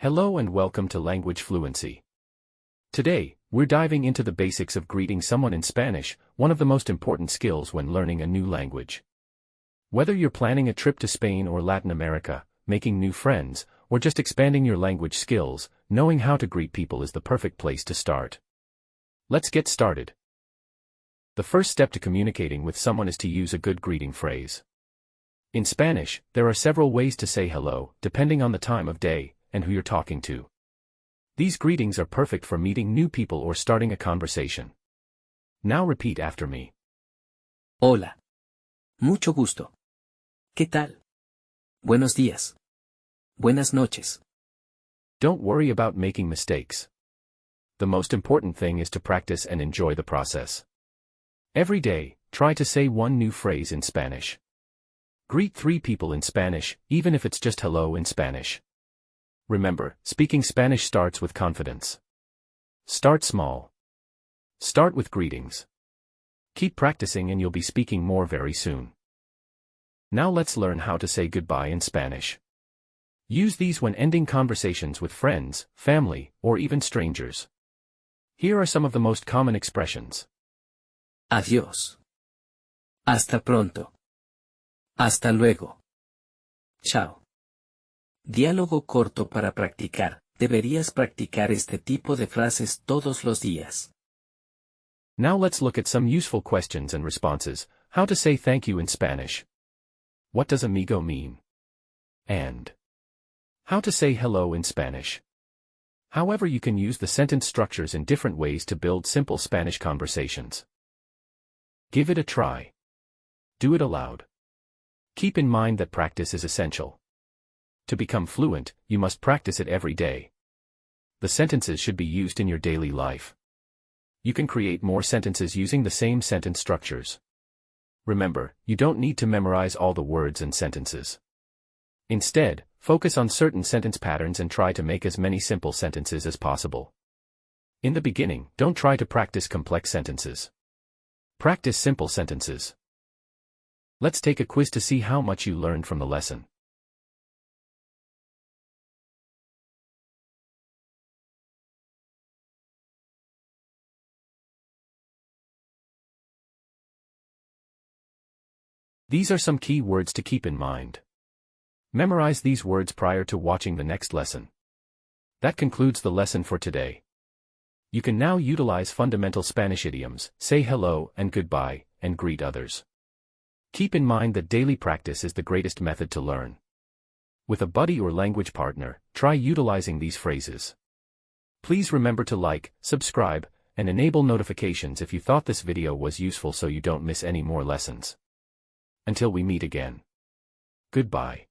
Hello and welcome to Language Fluency. Today, we're diving into the basics of greeting someone in Spanish, one of the most important skills when learning a new language. Whether you're planning a trip to Spain or Latin America, making new friends, or just expanding your language skills, knowing how to greet people is the perfect place to start. Let's get started. The first step to communicating with someone is to use a good greeting phrase. In Spanish, there are several ways to say hello, depending on the time of day and who you're talking to. These greetings are perfect for meeting new people or starting a conversation. Now repeat after me. Hola. Mucho gusto. ¿Qué tal? Buenos días. Buenas noches. Don't worry about making mistakes. The most important thing is to practice and enjoy the process. Every day, try to say one new phrase in Spanish. Greet 3 people in Spanish, even if it's just hello in Spanish. Remember, speaking Spanish starts with confidence. Start small. Start with greetings. Keep practicing and you'll be speaking more very soon. Now let's learn how to say goodbye in Spanish. Use these when ending conversations with friends, family, or even strangers. Here are some of the most common expressions. Adiós. Hasta pronto. Hasta luego. Chau. Diálogo corto para practicar. Deberías practicar este tipo de frases todos los días. Now let's look at some useful questions and responses. How to say thank you in Spanish. What does amigo mean? And how to say hello in Spanish. However, you can use the sentence structures in different ways to build simple Spanish conversations. Give it a try. Do it aloud. Keep in mind that practice is essential. To become fluent, you must practice it every day. The sentences should be used in your daily life. You can create more sentences using the same sentence structures. Remember, you don't need to memorize all the words and sentences. Instead, focus on certain sentence patterns and try to make as many simple sentences as possible. In the beginning, don't try to practice complex sentences. Practice simple sentences. Let's take a quiz to see how much you learned from the lesson. These are some key words to keep in mind. Memorize these words prior to watching the next lesson. That concludes the lesson for today. You can now utilize fundamental Spanish idioms, say hello and goodbye, and greet others. Keep in mind that daily practice is the greatest method to learn. With a buddy or language partner, try utilizing these phrases. Please remember to like, subscribe, and enable notifications if you thought this video was useful so you don't miss any more lessons. Until we meet again. Goodbye.